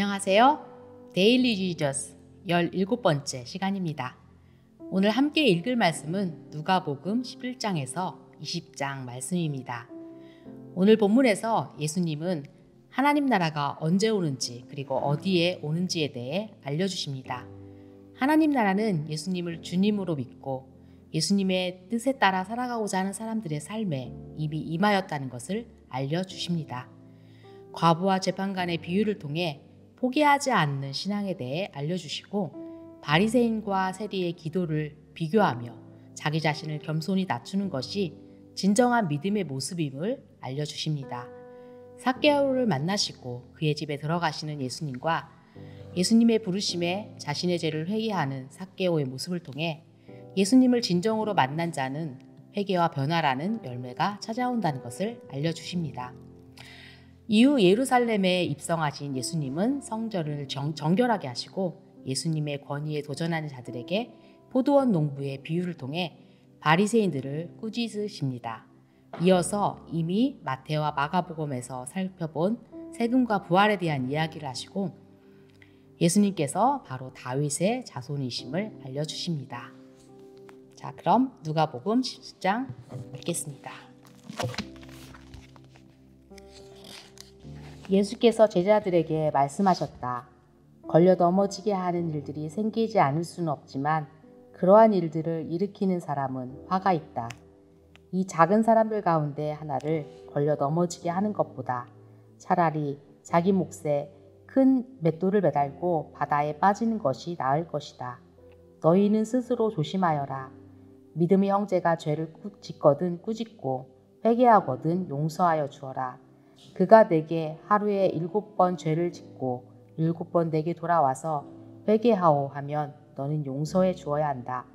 안녕하세요. 데일리 지저스 17번째 시간입니다. 오늘 함께 읽을 말씀은 누가복음 11장에서 20장 말씀입니다. 오늘 본문에서 예수님은 하나님 나라가 언제 오는지 그리고 어디에 오는지에 대해 알려주십니다. 하나님 나라는 예수님을 주님으로 믿고 예수님의 뜻에 따라 살아가고자 하는 사람들의 삶에 이미 임하였다는 것을 알려주십니다. 과부와 재판관의 비유를 통해 포기하지 않는 신앙에 대해 알려주시고 바리새인과 세리의 기도를 비교하며 자기 자신을 겸손히 낮추는 것이 진정한 믿음의 모습임을 알려주십니다. 삭개오를 만나시고 그의 집에 들어가시는 예수님과 예수님의 부르심에 자신의 죄를 회개하는 삭개오의 모습을 통해 예수님을 진정으로 만난 자는 회개와 변화라는 열매가 찾아온다는 것을 알려주십니다. 이후 예루살렘에 입성하신 예수님은 성전을 정결하게 하시고 예수님의 권위에 도전하는 자들에게 포도원 농부의 비유를 통해 바리새인들을 꾸짖으십니다. 이어서 이미 마태와 마가복음에서 살펴본 세금과 부활에 대한 이야기를 하시고 예수님께서 바로 다윗의 자손이심을 알려주십니다. 자, 그럼 누가복음 10장 읽겠습니다. 예수께서 제자들에게 말씀하셨다. 걸려 넘어지게 하는 일들이 생기지 않을 수는 없지만 그러한 일들을 일으키는 사람은 화가 있다. 이 작은 사람들 가운데 하나를 걸려 넘어지게 하는 것보다 차라리 자기 몫에 큰 맷돌을 매달고 바다에 빠지는 것이 나을 것이다. 너희는 스스로 조심하여라. 믿음의 형제가 죄를 짓거든 꾸짖고 회개하거든 용서하여 주어라. 그가 내게 하루에 7번 죄를 짓고 7번 내게 돌아와서 회개하오 하면 너는 용서해 주어야 한다.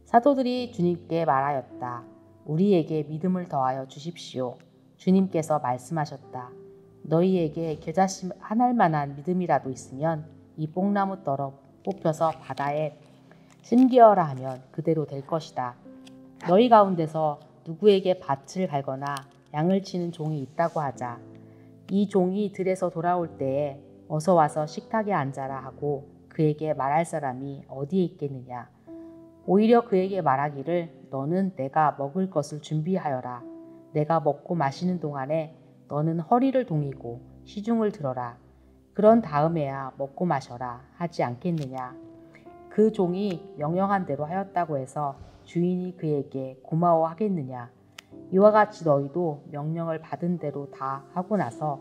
사도들이 주님께 말하였다. 우리에게 믿음을 더하여 주십시오. 주님께서 말씀하셨다. 너희에게 겨자씨 하나일 만한 믿음이라도 있으면 이 뽕나무 떨어 뽑혀서 바다에 심기어라 하면 그대로 될 것이다. 너희 가운데서 누구에게 밭을 갈거나 양을 치는 종이 있다고 하자. 이 종이 들에서 돌아올 때에 어서 와서 식탁에 앉아라 하고 그에게 말할 사람이 어디에 있겠느냐. 오히려 그에게 말하기를 너는 내가 먹을 것을 준비하여라. 내가 먹고 마시는 동안에 너는 허리를 동이고 시중을 들어라. 그런 다음에야 먹고 마셔라 하지 않겠느냐. 그 종이 명령한 대로 하였다고 해서 주인이 그에게 고마워하겠느냐. 이와 같이 너희도 명령을 받은 대로 다 하고 나서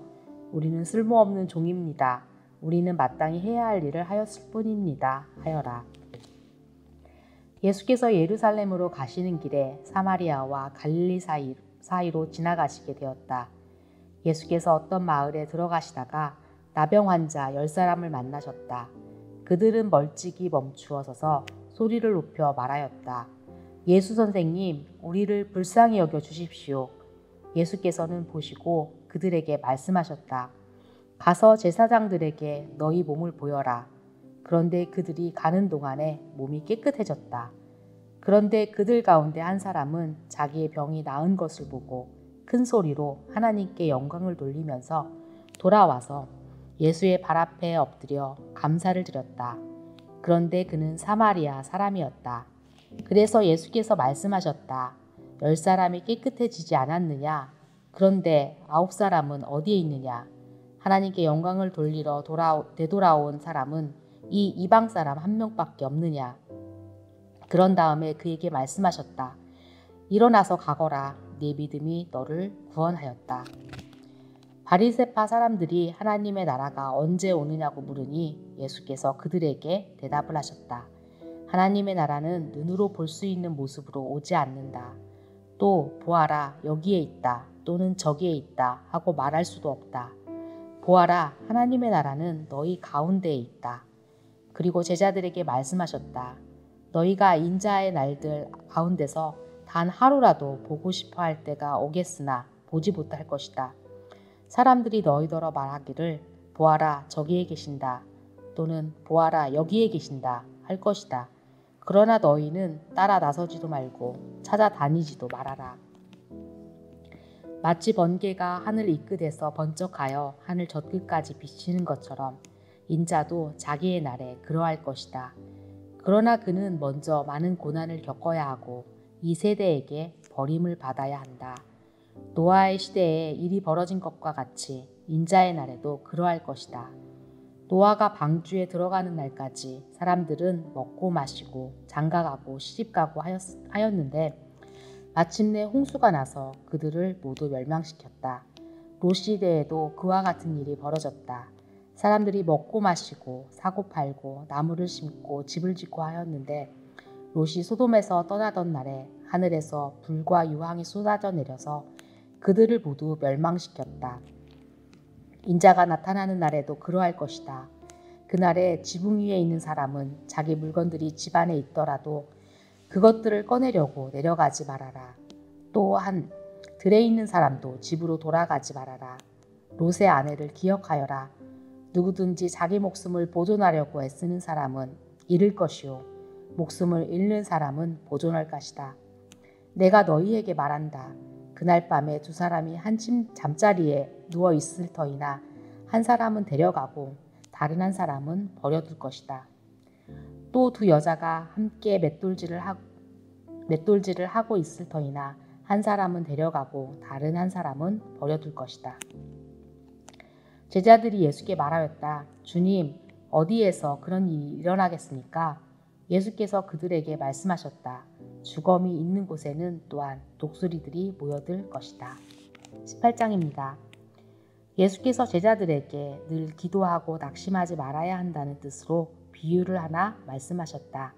우리는 쓸모없는 종입니다. 우리는 마땅히 해야 할 일을 하였을 뿐입니다. 하여라. 예수께서 예루살렘으로 가시는 길에 사마리아와 갈릴리 사이로 지나가시게 되었다. 예수께서 어떤 마을에 들어가시다가 나병 환자 10사람을 만나셨다. 그들은 멀찍이 멈추어 서서 소리를 높여 말하였다. 예수 선생님, 우리를 불쌍히 여겨 주십시오. 예수께서는 보시고 그들에게 말씀하셨다. 가서 제사장들에게 너희 몸을 보여라. 그런데 그들이 가는 동안에 몸이 깨끗해졌다. 그런데 그들 가운데 한 사람은 자기의 병이 나은 것을 보고 큰 소리로 하나님께 영광을 돌리면서 돌아와서 예수의 발 앞에 엎드려 감사를 드렸다. 그런데 그는 사마리아 사람이었다. 그래서 예수께서 말씀하셨다. 10사람이 깨끗해지지 않았느냐? 그런데 9사람은 어디에 있느냐? 하나님께 영광을 돌리러 되돌아온 사람은 이 이방 사람 한 명밖에 없느냐? 그런 다음에 그에게 말씀하셨다. 일어나서 가거라. 네 믿음이 너를 구원하였다. 바리새파 사람들이 하나님의 나라가 언제 오느냐고 물으니 예수께서 그들에게 대답을 하셨다. 하나님의 나라는 눈으로 볼 수 있는 모습으로 오지 않는다. 또 보아라 여기에 있다 또는 저기에 있다 하고 말할 수도 없다. 보아라 하나님의 나라는 너희 가운데에 있다. 그리고 제자들에게 말씀하셨다. 너희가 인자의 날들 가운데서 단 하루라도 보고 싶어 할 때가 오겠으나 보지 못할 것이다. 사람들이 너희더러 말하기를 보아라 저기에 계신다 또는 보아라 여기에 계신다 할 것이다. 그러나 너희는 따라 나서지도 말고 찾아다니지도 말아라. 마치 번개가 하늘 이끝에서 번쩍하여 하늘 저 끝까지 비치는 것처럼 인자도 자기의 날에 그러할 것이다. 그러나 그는 먼저 많은 고난을 겪어야 하고 이 세대에게 버림을 받아야 한다. 노아의 시대에 일이 벌어진 것과 같이 인자의 날에도 그러할 것이다. 노아가 방주에 들어가는 날까지 사람들은 먹고 마시고 장가가고 시집가고 하였는데 마침내 홍수가 나서 그들을 모두 멸망시켰다. 롯 시대에도 그와 같은 일이 벌어졌다. 사람들이 먹고 마시고 사고 팔고 나무를 심고 집을 짓고 하였는데 롯이 소돔에서 떠나던 날에 하늘에서 불과 유황이 쏟아져 내려서 그들을 모두 멸망시켰다. 인자가 나타나는 날에도 그러할 것이다. 그날에 지붕 위에 있는 사람은 자기 물건들이 집 안에 있더라도 그것들을 꺼내려고 내려가지 말아라. 또한 들에 있는 사람도 집으로 돌아가지 말아라. 롯의 아내를 기억하여라. 누구든지 자기 목숨을 보존하려고 애쓰는 사람은 잃을 것이요 목숨을 잃는 사람은 보존할 것이다. 내가 너희에게 말한다. 그날 밤에 두 사람이 한 잠자리에 누워 있을 터이나 한 사람은 데려가고 다른 한 사람은 버려둘 것이다. 또 두 여자가 함께 맷돌질을 하고 있을 터이나 한 사람은 데려가고 다른 한 사람은 버려둘 것이다. 제자들이 예수께 말하였다. 주님, 어디에서 그런 일이 일어나겠습니까? 예수께서 그들에게 말씀하셨다. 주검이 있는 곳에는 또한 독수리들이 모여들 것이다. 18장입니다. 예수께서 제자들에게 늘 기도하고 낙심하지 말아야 한다는 뜻으로 비유를 하나 말씀하셨다.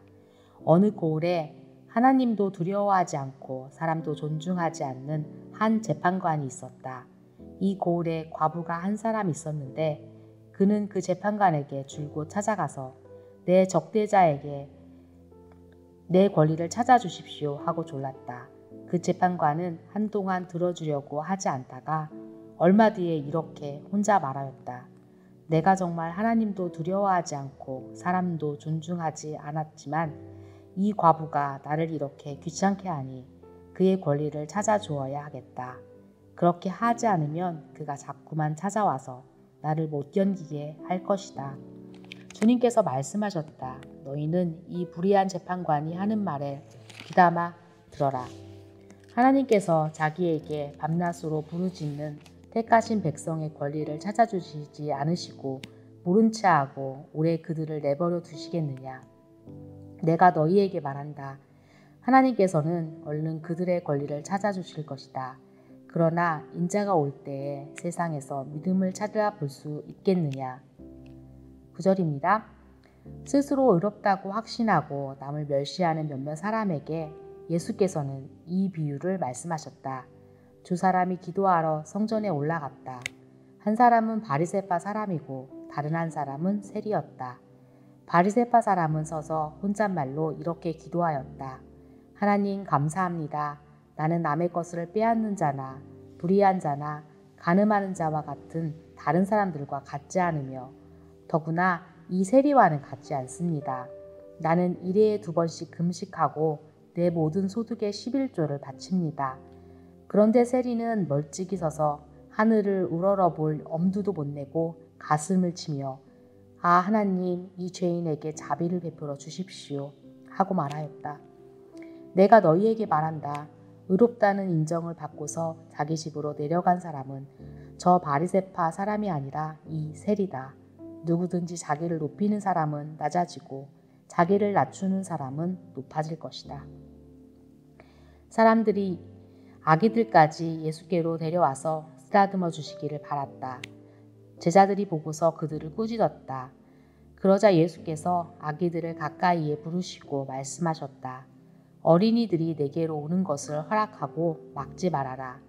어느 고을에 하나님도 두려워하지 않고 사람도 존중하지 않는 한 재판관이 있었다. 이 고을에 과부가 한 사람 있었는데 그는 그 재판관에게 줄곧 찾아가서 내 적대자에게 내 권리를 찾아주십시오 하고 졸랐다. 그 재판관은 한동안 들어주려고 하지 않다가 얼마 뒤에 이렇게 혼자 말하였다. 내가 정말 하나님도 두려워하지 않고 사람도 존중하지 않았지만 이 과부가 나를 이렇게 귀찮게 하니 그의 권리를 찾아주어야 하겠다. 그렇게 하지 않으면 그가 자꾸만 찾아와서 나를 못 견디게 할 것이다. 주님께서 말씀하셨다. 너희는 이 불의한 재판관이 하는 말에 귀담아 들어라. 하나님께서 자기에게 밤낮으로 부르짖는 택하신 백성의 권리를 찾아주시지 않으시고 모른 채 하고 오래 그들을 내버려 두시겠느냐. 내가 너희에게 말한다. 하나님께서는 얼른 그들의 권리를 찾아주실 것이다. 그러나 인자가 올 때에 세상에서 믿음을 찾아볼 수 있겠느냐. 9절입니다. 스스로 의롭다고 확신하고 남을 멸시하는 몇몇 사람에게 예수께서는 이 비유를 말씀하셨다. 두 사람이 기도하러 성전에 올라갔다. 한 사람은 바리새파 사람이고 다른 한 사람은 세리였다. 바리새파 사람은 서서 혼잣말로 이렇게 기도하였다. 하나님 감사합니다. 나는 남의 것을 빼앗는 자나 불의한 자나 간음하는 자와 같은 다른 사람들과 같지 않으며 더구나 이 세리와는 같지 않습니다. 나는 일회에 2번씩 금식하고 내 모든 소득의 11조를 바칩니다. 그런데 세리는 멀찍이 서서 하늘을 우러러볼 엄두도 못 내고 가슴을 치며 아 하나님 이 죄인에게 자비를 베풀어 주십시오 하고 말하였다. 내가 너희에게 말한다. 의롭다는 인정을 받고서 자기 집으로 내려간 사람은 저 바리새파 사람이 아니라 이 세리다. 누구든지 자기를 높이는 사람은 낮아지고 자기를 낮추는 사람은 높아질 것이다. 사람들이 아기들까지 예수께로 데려와서 쓰다듬어 주시기를 바랐다. 제자들이 보고서 그들을 꾸짖었다. 그러자 예수께서 아기들을 가까이에 부르시고 말씀하셨다. 어린이들이 내게로 오는 것을 허락하고 막지 말아라.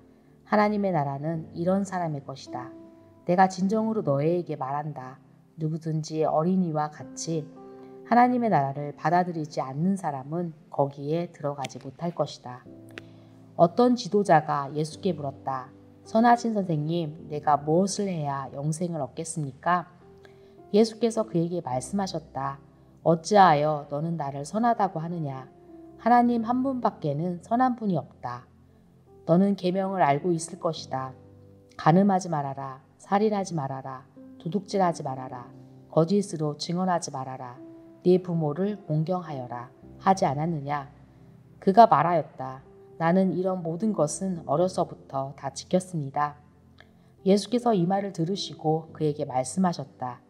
하나님의 나라는 이런 사람의 것이다. 내가 진정으로 너희에게 말한다. 누구든지 어린이와 같이 하나님의 나라를 받아들이지 않는 사람은 거기에 들어가지 못할 것이다. 어떤 지도자가 예수께 물었다. 선하신 선생님, 내가 무엇을 해야 영생을 얻겠습니까? 예수께서 그에게 말씀하셨다. 어찌하여 너는 나를 선하다고 하느냐? 하나님 한 분밖에는 선한 분이 없다. 너는 계명을 알고 있을 것이다. 간음하지 말아라. 살인하지 말아라. 도둑질하지 말아라. 거짓으로 증언하지 말아라. 네 부모를 공경하여라. 하지 않았느냐? 그가 말하였다. 나는 이런 모든 것은 어려서부터 다 지켰습니다. 예수께서 이 말을 들으시고 그에게 말씀하셨다.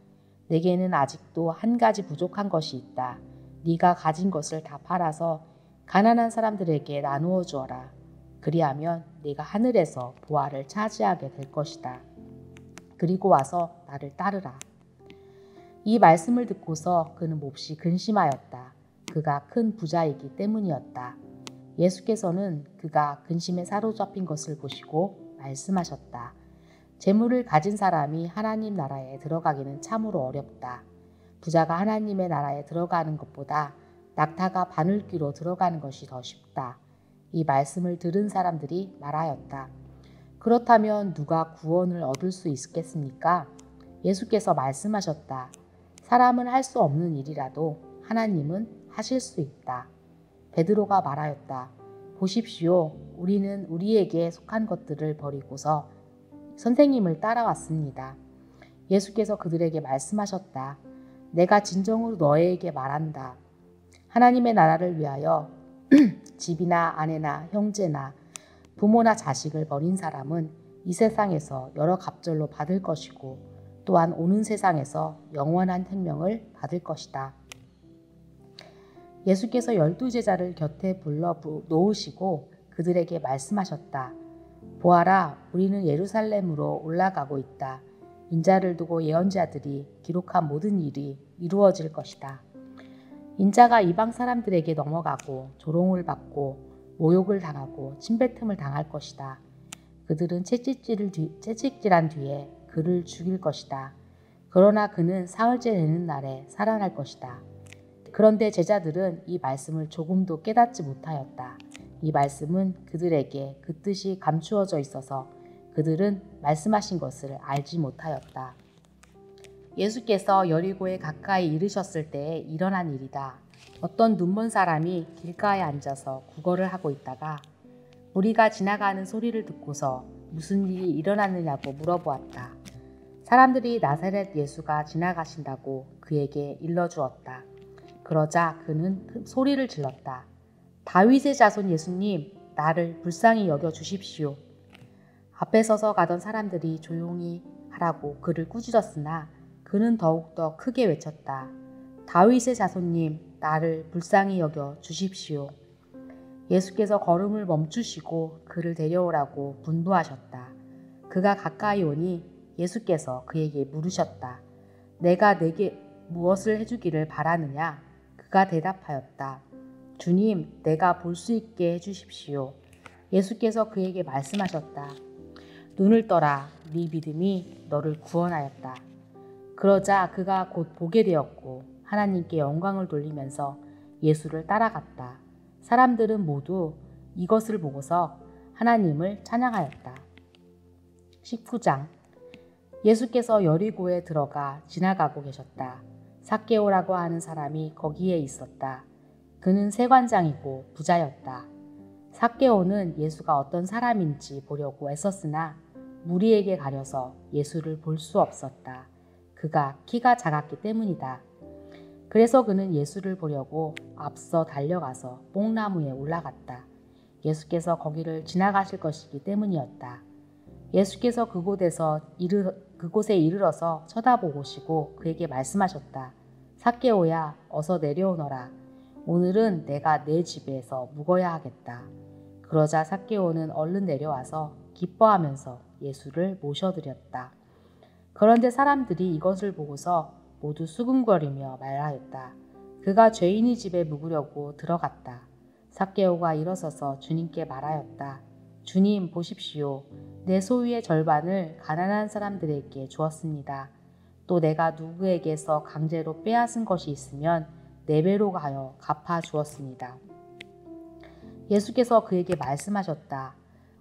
내게는 아직도 한 가지 부족한 것이 있다. 네가 가진 것을 다 팔아서 가난한 사람들에게 나누어 주어라. 그리하면 네가 하늘에서 보화를 차지하게 될 것이다. 그리고 와서 나를 따르라. 이 말씀을 듣고서 그는 몹시 근심하였다. 그가 큰 부자이기 때문이었다. 예수께서는 그가 근심에 사로잡힌 것을 보시고 말씀하셨다. 재물을 가진 사람이 하나님 나라에 들어가기는 참으로 어렵다. 부자가 하나님의 나라에 들어가는 것보다 낙타가 바늘귀로 들어가는 것이 더 쉽다. 이 말씀을 들은 사람들이 말하였다. 그렇다면 누가 구원을 얻을 수 있겠습니까? 예수께서 말씀하셨다. 사람은 할 수 없는 일이라도 하나님은 하실 수 있다. 베드로가 말하였다. 보십시오. 우리는 우리에게 속한 것들을 버리고서 선생님을 따라왔습니다. 예수께서 그들에게 말씀하셨다. 내가 진정으로 너희에게 말한다. 하나님의 나라를 위하여 집이나 아내나 형제나 부모나 자식을 버린 사람은 이 세상에서 여러 갑절로 받을 것이고 또한 오는 세상에서 영원한 생명을 받을 것이다. 예수께서 12제자를 곁에 불러 놓으시고 그들에게 말씀하셨다. 보아라, 우리는 예루살렘으로 올라가고 있다. 인자를 두고 예언자들이 기록한 모든 일이 이루어질 것이다. 인자가 이방 사람들에게 넘어가고 조롱을 받고 모욕을 당하고 침뱉음을 당할 것이다. 그들은 채찍질한 뒤에 그를 죽일 것이다. 그러나 그는 사흘째 되는 날에 살아날 것이다. 그런데 제자들은 이 말씀을 조금도 깨닫지 못하였다. 이 말씀은 그들에게 그 뜻이 감추어져 있어서 그들은 말씀하신 것을 알지 못하였다. 예수께서 여리고에 가까이 이르셨을 때에 일어난 일이다. 어떤 눈먼 사람이 길가에 앉아서 구걸을 하고 있다가 무리가 지나가는 소리를 듣고서 무슨 일이 일어났느냐고 물어보았다. 사람들이 나사렛 예수가 지나가신다고 그에게 일러주었다. 그러자 그는 소리를 질렀다. 다윗의 자손 예수님, 나를 불쌍히 여겨 주십시오. 앞에 서서 가던 사람들이 조용히 하라고 그를 꾸짖었으나 그는 더욱더 크게 외쳤다. 다윗의 자손님, 나를 불쌍히 여겨 주십시오. 예수께서 걸음을 멈추시고 그를 데려오라고 분부하셨다. 그가 가까이 오니 예수께서 그에게 물으셨다. 내가 내게 무엇을 해주기를 바라느냐? 그가 대답하였다. 주님, 내가 볼 수 있게 해주십시오. 예수께서 그에게 말씀하셨다. 눈을 떠라, 네 믿음이 너를 구원하였다. 그러자 그가 곧 보게 되었고 하나님께 영광을 돌리면서 예수를 따라갔다. 사람들은 모두 이것을 보고서 하나님을 찬양하였다. 19장. 예수께서 여리고에 들어가 지나가고 계셨다. 삭개오라고 하는 사람이 거기에 있었다. 그는 세관장이고 부자였다. 삭개오는 예수가 어떤 사람인지 보려고 애썼으나 무리에게 가려서 예수를 볼 수 없었다. 그가 키가 작았기 때문이다. 그래서 그는 예수를 보려고 앞서 달려가서 뽕나무에 올라갔다. 예수께서 거기를 지나가실 것이기 때문이었다. 예수께서 그곳에 이르러서 쳐다보시고 그에게 말씀하셨다. 삭개오야, 어서 내려오너라. 오늘은 내가 내 집에서 묵어야 하겠다. 그러자 삭개오는 얼른 내려와서 기뻐하면서 예수를 모셔드렸다. 그런데 사람들이 이것을 보고서 모두 수군거리며 말하였다. 그가 죄인의 집에 묵으려고 들어갔다. 삭개오가 일어서서 주님께 말하였다. 주님, 보십시오. 내 소유의 절반을 가난한 사람들에게 주었습니다. 또 내가 누구에게서 강제로 빼앗은 것이 있으면 4배로 하여 갚아 주었습니다. 예수께서 그에게 말씀하셨다.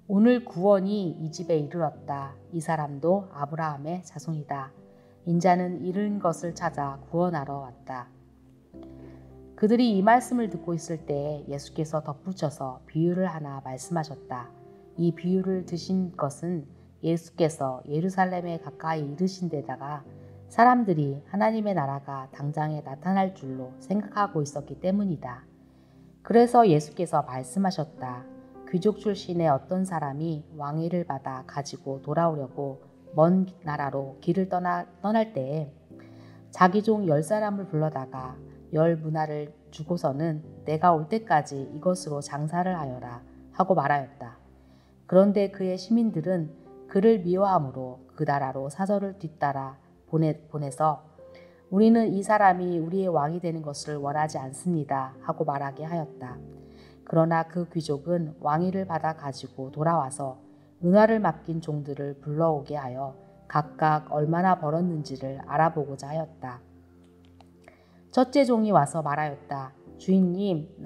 오늘 구원이 이 집에 이르렀다. 이 사람도 아브라함의 자손이다. 인자는 잃은 것을 찾아 구원하러 왔다. 그들이 이 말씀을 듣고 있을 때 예수께서 덧붙여서 비유를 하나 말씀하셨다. 이 비유를 드신 것은 예수께서 예루살렘에 가까이 이르신 데다가 사람들이 하나님의 나라가 당장에 나타날 줄로 생각하고 있었기 때문이다. 그래서 예수께서 말씀하셨다. 귀족 출신의 어떤 사람이 왕위를 받아 가지고 돌아오려고 먼 나라로 길을 떠날 때에 자기 종 10사람을 불러다가 10문화를 주고서는 내가 올 때까지 이것으로 장사를 하여라 하고 말하였다. 그런데 그의 시민들은 그를 미워함으로 그 나라로 사절을 뒤따라 보내서 우리는 이 사람이 우리의 왕이 되는 것을 원하지 않습니다 하고 말하게 하였다. 그러나 그 귀족은 왕위를 받아 가지고 돌아와서 은화를 맡긴 종들을 불러오게 하여 각각 얼마나 벌었는지를 알아보고자 하였다. 첫째 종이 와서 말하였다. 주인님,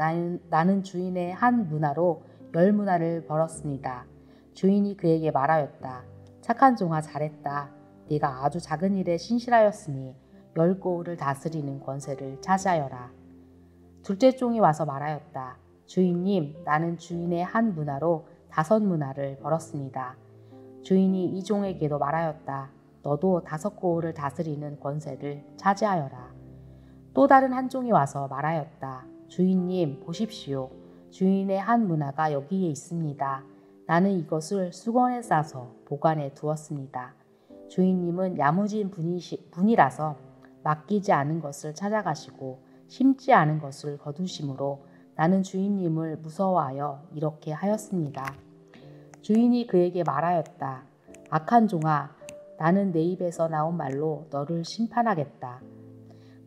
나는 주인의 한 문화로 10문화를 벌었습니다. 주인이 그에게 말하였다. 착한 종아, 잘했다. 네가 아주 작은 일에 신실하였으니 10고을을 다스리는 권세를 차지하여라. 둘째 종이 와서 말하였다. 주인님, 나는 주인의 한 문화로 5문화를 벌었습니다. 주인이 이 종에게도 말하였다. 너도 5고을을 다스리는 권세를 차지하여라. 또 다른 한 종이 와서 말하였다. 주인님, 보십시오. 주인의 한 문화가 여기에 있습니다. 나는 이것을 수건에 싸서 보관해 두었습니다. 주인님은 야무진 분이라서 맡기지 않은 것을 찾아가시고 심지 않은 것을 거두심으로 나는 주인님을 무서워하여 이렇게 하였습니다. 주인이 그에게 말하였다. 악한 종아, 나는 내 입에서 나온 말로 너를 심판하겠다.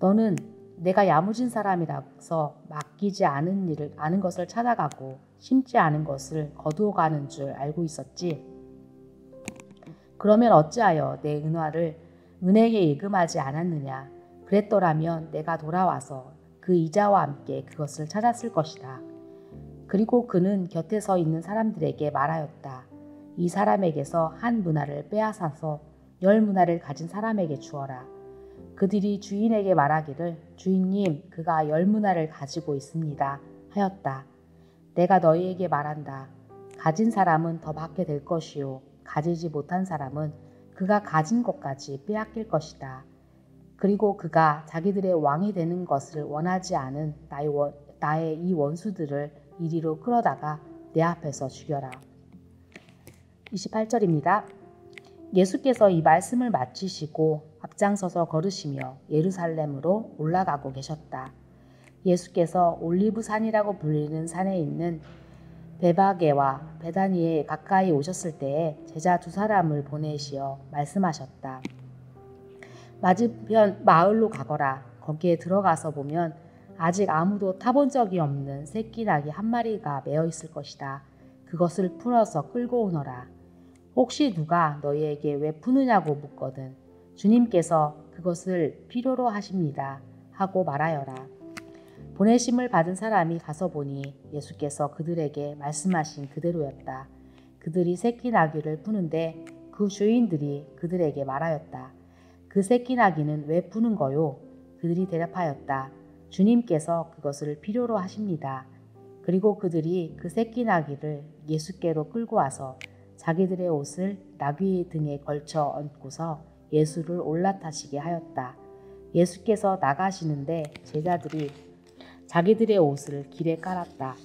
너는 내가 야무진 사람이라서 맡기지 않은 것을 찾아가고 심지 않은 것을 거두어가는 줄 알고 있었지. 그러면 어찌하여 내 은혜에 예금하지 않았느냐. 그랬더라면 내가 돌아와서 그 이자와 함께 그것을 찾았을 것이다. 그리고 그는 곁에 서 있는 사람들에게 말하였다. 이 사람에게서 한 문화를 빼앗아서 10문화를 가진 사람에게 주어라. 그들이 주인에게 말하기를 주인님, 그가 10문화를 가지고 있습니다 하였다. 내가 너희에게 말한다. 가진 사람은 더 받게 될 것이요 가지지 못한 사람은 그가 가진 것까지 빼앗길 것이다. 그리고 그가 자기들의 왕이 되는 것을 원하지 않은 나의 이 원수들을 이리로 끌어다가 내 앞에서 죽여라. 28절입니다. 예수께서 이 말씀을 마치시고 앞장서서 걸으시며 예루살렘으로 올라가고 계셨다. 예수께서 올리브산이라고 불리는 산에 있는 베바게와 베다니에 가까이 오셨을 때에 제자 2사람을 보내시어 말씀하셨다. 맞은편 마을로 가거라. 거기에 들어가서 보면 아직 아무도 타본 적이 없는 새끼 나귀 한 마리가 매어 있을 것이다. 그것을 풀어서 끌고 오너라. 혹시 누가 너희에게 왜 푸느냐고 묻거든 주님께서 그것을 필요로 하십니다 하고 말하여라. 보내심을 받은 사람이 가서 보니 예수께서 그들에게 말씀하신 그대로였다. 그들이 새끼 나귀를 푸는데 그 주인들이 그들에게 말하였다. 그 새끼 나귀는 왜 푸는 거요? 그들이 대답하였다. 주님께서 그것을 필요로 하십니다. 그리고 그들이 그 새끼 나귀를 예수께로 끌고 와서 자기들의 옷을 나귀 등에 걸쳐 얹고서 예수를 올라타시게 하였다. 예수께서 나가시는데 제자들이 자기들의 옷을 길에 깔았다.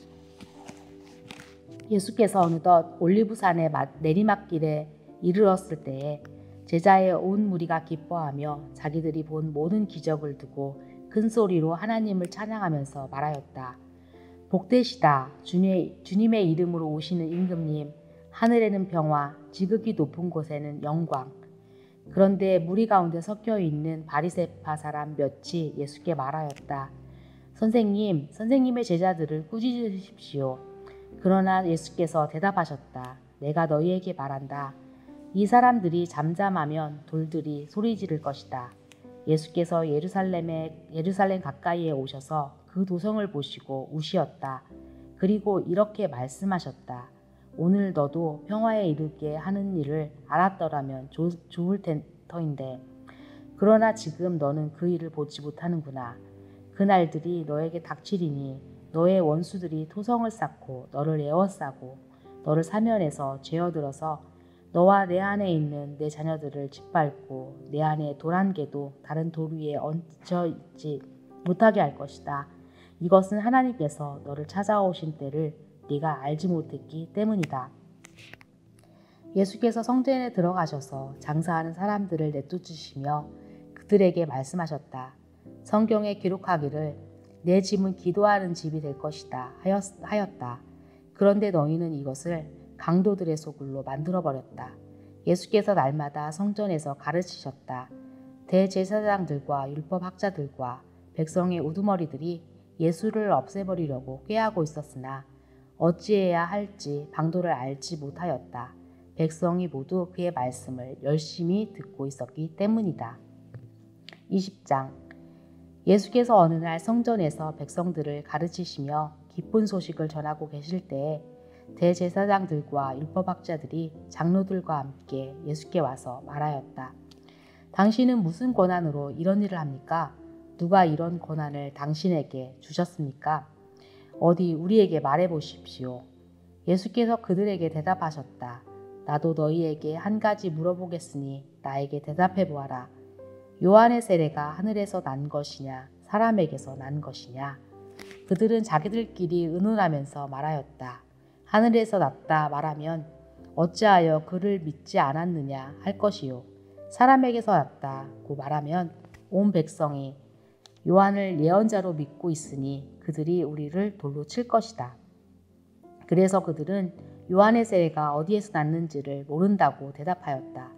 예수께서 어느덧 올리브산의 내리막길에 이르렀을 때에 제자의 온 무리가 기뻐하며 자기들이 본 모든 기적을 두고 큰 소리로 하나님을 찬양하면서 말하였다. 복되시다. 주님의 이름으로 오시는 임금님. 하늘에는 평화, 지극히 높은 곳에는 영광. 그런데 무리 가운데 섞여 있는 바리새파 사람 몇이 예수께 말하였다. 선생님의 제자들을 꾸짖으십시오. 그러나 예수께서 대답하셨다. 내가 너희에게 말한다. 이 사람들이 잠잠하면 돌들이 소리 지를 것이다. 예수께서 예루살렘 가까이에 오셔서 그 도성을 보시고 우시었다. 그리고 이렇게 말씀하셨다. 오늘 너도 평화에 이르게 하는 일을 알았더라면 좋을 터인데 그러나 지금 너는 그 일을 보지 못하는구나. 그날들이 너에게 닥치리니 너의 원수들이 토성을 쌓고 너를 에워싸고 너를 사면에서 죄어들어서 너와 내 안에 있는 내 자녀들을 짓밟고 내 안에 돌 한 개도 다른 돌 위에 얹혀 있지 못하게 할 것이다. 이것은 하나님께서 너를 찾아오신 때를 네가 알지 못했기 때문이다. 예수께서 성전에 들어가셔서 장사하는 사람들을 내쫓으시며 그들에게 말씀하셨다. 성경에 기록하기를 내 집은 기도하는 집이 될 것이다 하였다. 그런데 너희는 이것을 강도들의 소굴로 만들어버렸다. 예수께서 날마다 성전에서 가르치셨다. 대제사장들과 율법학자들과 백성의 우두머리들이 예수를 없애버리려고 꾀하고 있었으나 어찌해야 할지 방도를 알지 못하였다. 백성이 모두 그의 말씀을 열심히 듣고 있었기 때문이다. 20장 예수께서 어느 날 성전에서 백성들을 가르치시며 기쁜 소식을 전하고 계실 때에 대제사장들과 율법학자들이 장로들과 함께 예수께 와서 말하였다. 당신은 무슨 권한으로 이런 일을 합니까? 누가 이런 권한을 당신에게 주셨습니까? 어디 우리에게 말해 보십시오. 예수께서 그들에게 대답하셨다. 나도 너희에게 한 가지 물어보겠으니 나에게 대답해 보아라. 요한의 세례가 하늘에서 난 것이냐 사람에게서 난 것이냐? 그들은 자기들끼리 의논하면서 말하였다. 하늘에서 났다 말하면 어찌하여 그를 믿지 않았느냐 할 것이요. 사람에게서 났다고 말하면 온 백성이 요한을 예언자로 믿고 있으니 그들이 우리를 돌로 칠 것이다. 그래서 그들은 요한의 세례가 어디에서 났는지를 모른다고 대답하였다.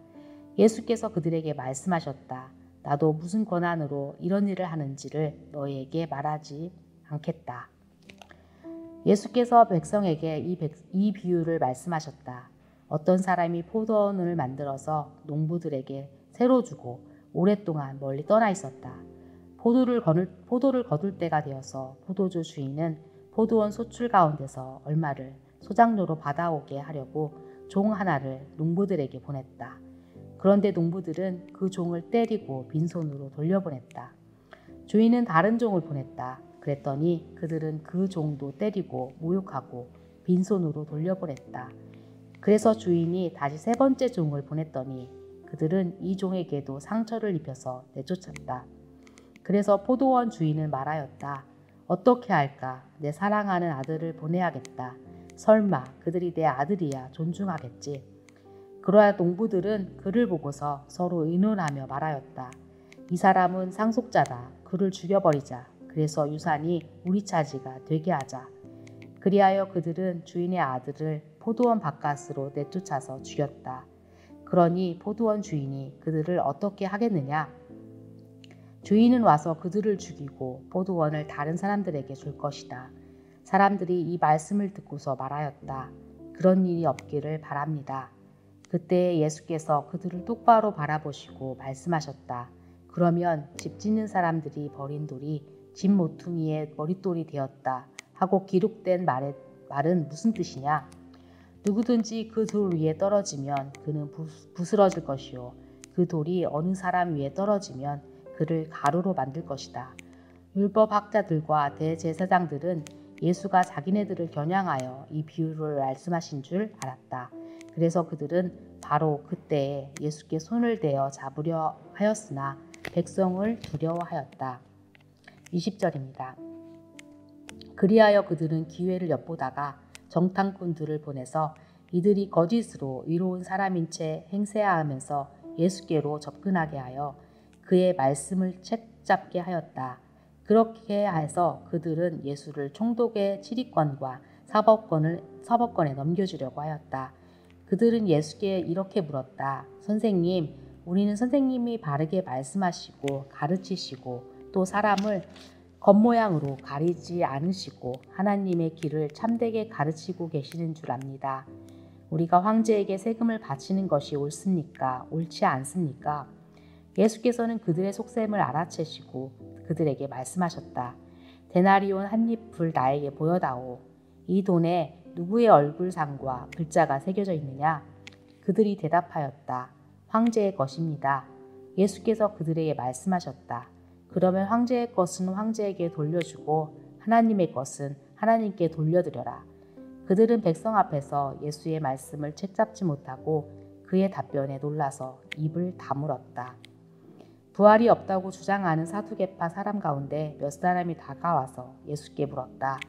예수께서 그들에게 말씀하셨다. 나도 무슨 권한으로 이런 일을 하는지를 너희에게 말하지 않겠다. 예수께서 백성에게 이 비유를 말씀하셨다. 어떤 사람이 포도원을 만들어서 농부들에게 새로 주고 오랫동안 멀리 떠나 있었다. 포도를 거둘 때가 되어서 포도주 주인은 포도원 소출 가운데서 얼마를 소장료로 받아오게 하려고 종 하나를 농부들에게 보냈다. 그런데 농부들은 그 종을 때리고 빈손으로 돌려보냈다. 주인은 다른 종을 보냈다. 그랬더니 그들은 그 종도 때리고 모욕하고 빈손으로 돌려보냈다. 그래서 주인이 다시 세 번째 종을 보냈더니 그들은 이 종에게도 상처를 입혀서 내쫓았다. 그래서 포도원 주인은 말하였다. 어떻게 할까? 내 사랑하는 아들을 보내야겠다. 설마 그들이 내 아들이야 존중하겠지. 그러야 농부들은 그를 보고서 서로 의논하며 말하였다. 이 사람은 상속자다. 그를 죽여버리자. 그래서 유산이 우리 차지가 되게 하자. 그리하여 그들은 주인의 아들을 포도원 바깥으로 내쫓아서 죽였다. 그러니 포도원 주인이 그들을 어떻게 하겠느냐? 주인은 와서 그들을 죽이고 포도원을 다른 사람들에게 줄 것이다. 사람들이 이 말씀을 듣고서 말하였다. 그런 일이 없기를 바랍니다. 그때 예수께서 그들을 똑바로 바라보시고 말씀하셨다. 그러면 집 짓는 사람들이 버린 돌이 집 모퉁이의 머릿돌이 되었다 하고 기록된 말은 무슨 뜻이냐? 누구든지 그 돌 위에 떨어지면 그는 부스러질 것이요. 그 돌이 어느 사람 위에 떨어지면 그를 가루로 만들 것이다. 율법학자들과 대제사장들은 예수가 자기네들을 겨냥하여 이 비유를 말씀하신 줄 알았다. 그래서 그들은 바로 그때에 예수께 손을 대어 잡으려 하였으나 백성을 두려워하였다. 20절입니다. 그리하여 그들은 기회를 엿보다가 정탐꾼들을 보내서 이들이 거짓으로 의로운 사람인 채 행세하면서 예수께로 접근하게 하여 그의 말씀을 책잡게 하였다. 그렇게 해서 그들은 예수를 총독의 치리권과 사법권에 넘겨주려고 하였다. 그들은 예수께 이렇게 물었다. 선생님, 우리는 선생님이 바르게 말씀하시고 가르치시고 또 사람을 겉모양으로 가리지 않으시고 하나님의 길을 참되게 가르치고 계시는 줄 압니다. 우리가 황제에게 세금을 바치는 것이 옳습니까? 옳지 않습니까? 예수께서는 그들의 속셈을 알아채시고 그들에게 말씀하셨다. 데나리온 한 잎을 나에게 보여다오. 이 돈에 누구의 얼굴상과 글자가 새겨져 있느냐? 그들이 대답하였다. 황제의 것입니다. 예수께서 그들에게 말씀하셨다. 그러면 황제의 것은 황제에게 돌려주고 하나님의 것은 하나님께 돌려드려라. 그들은 백성 앞에서 예수의 말씀을 책잡지 못하고 그의 답변에 놀라서 입을 다물었다. 부활이 없다고 주장하는 사두개파 사람 가운데 몇 사람이 다가와서 예수께 물었다.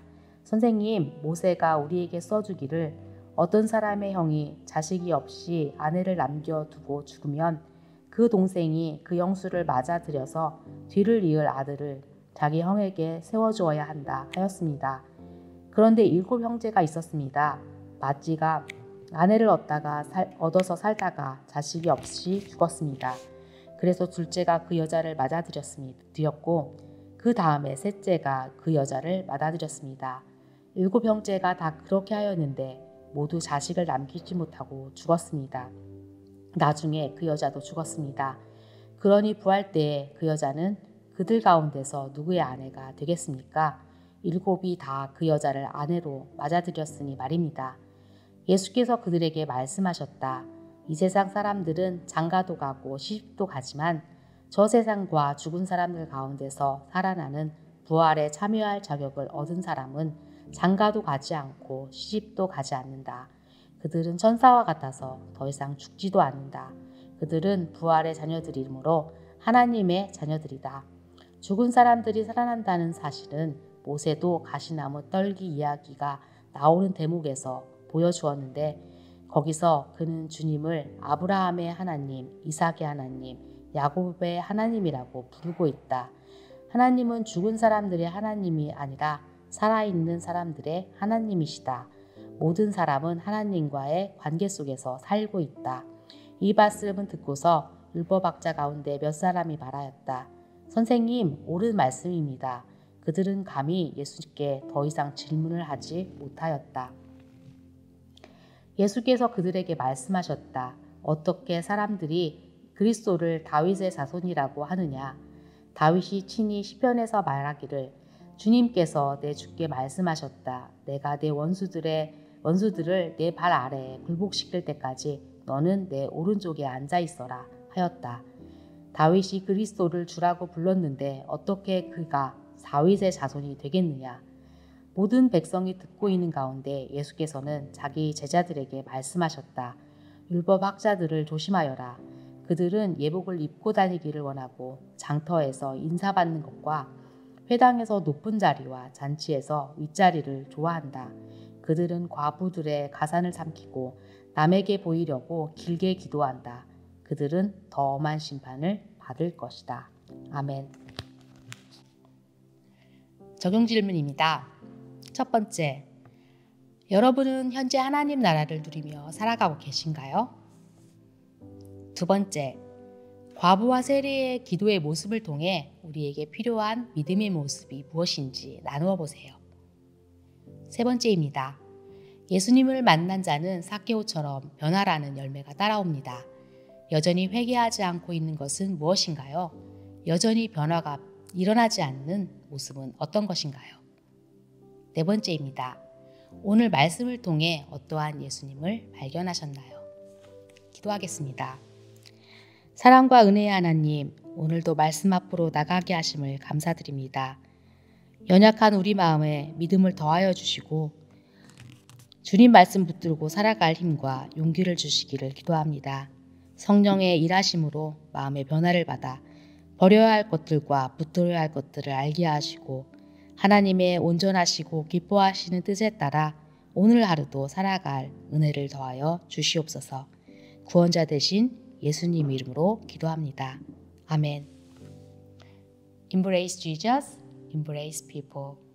선생님, 모세가 우리에게 써주기를 어떤 사람의 형이 자식이 없이 아내를 남겨두고 죽으면 그 동생이 그 영수를 맞아들여서 뒤를 이을 아들을 자기 형에게 세워주어야 한다 하였습니다. 그런데 7 형제가 있었습니다. 맏지가 아내를 얻어서 살다가 자식이 없이 죽었습니다. 그래서 둘째가 그 여자를 맞아들였고 그 다음에 셋째가 그 여자를 맞아들였습니다. 7 형제가 다 그렇게 하였는데 모두 자식을 남기지 못하고 죽었습니다. 나중에 그 여자도 죽었습니다. 그러니 부활 때에 그 여자는 그들 가운데서 누구의 아내가 되겠습니까? 7이 다 그 여자를 아내로 맞아들였으니 말입니다. 예수께서 그들에게 말씀하셨다. 이 세상 사람들은 장가도 가고 시집도 가지만 저 세상과 죽은 사람들 가운데서 살아나는 부활에 참여할 자격을 얻은 사람은 장가도 가지 않고 시집도 가지 않는다. 그들은 천사와 같아서 더 이상 죽지도 않는다. 그들은 부활의 자녀들이므로 하나님의 자녀들이다. 죽은 사람들이 살아난다는 사실은 모세도 가시나무 떨기 이야기가 나오는 대목에서 보여주었는데 거기서 그는 주님을 아브라함의 하나님, 이삭의 하나님, 야곱의 하나님이라고 부르고 있다. 하나님은 죽은 사람들의 하나님이 아니라 살아있는 사람들의 하나님이시다. 모든 사람은 하나님과의 관계 속에서 살고 있다. 이 말씀을 듣고서 율법학자 가운데 몇 사람이 말하였다. 선생님, 옳은 말씀입니다. 그들은 감히 예수께 더 이상 질문을 하지 못하였다. 예수께서 그들에게 말씀하셨다. 어떻게 사람들이 그리스도를 다윗의 자손이라고 하느냐? 다윗이 친히 시편에서 말하기를 주님께서 내 주께 말씀하셨다. 내가 내 원수들을 내 발 아래에 굴복시킬 때까지 너는 내 오른쪽에 앉아 있어라 하였다. 다윗이 그리스도를 주라고 불렀는데 어떻게 그가 다윗의 자손이 되겠느냐? 모든 백성이 듣고 있는 가운데 예수께서는 자기 제자들에게 말씀하셨다. 율법학자들을 조심하여라. 그들은 예복을 입고 다니기를 원하고 장터에서 인사받는 것과 회당에서 높은 자리와 잔치에서 윗자리를 좋아한다. 그들은 과부들의 가산을 삼키고 남에게 보이려고 길게 기도한다. 그들은 더 엄한 심판을 받을 것이다. 아멘. 적용 질문입니다. 첫 번째, 여러분은 현재 하나님 나라를 누리며 살아가고 계신가요? 두 번째, 과부와 세리의 기도의 모습을 통해 우리에게 필요한 믿음의 모습이 무엇인지 나누어 보세요. 세 번째입니다. 예수님을 만난 자는 삭개오처럼 변화라는 열매가 따라옵니다. 여전히 회개하지 않고 있는 것은 무엇인가요? 여전히 변화가 일어나지 않는 모습은 어떤 것인가요? 네 번째입니다. 오늘 말씀을 통해 어떠한 예수님을 발견하셨나요? 기도하겠습니다. 사랑과 은혜의 하나님, 오늘도 말씀 앞으로 나가게 하심을 감사드립니다. 연약한 우리 마음에 믿음을 더하여 주시고 주님 말씀 붙들고 살아갈 힘과 용기를 주시기를 기도합니다. 성령의 일하심으로 마음의 변화를 받아 버려야 할 것들과 붙들어야 할 것들을 알게 하시고 하나님의 온전하시고 기뻐하시는 뜻에 따라 오늘 하루도 살아갈 은혜를 더하여 주시옵소서. 구원자 되신 예수님 이름으로 기도합니다. 아멘. Embrace Jesus, embrace people.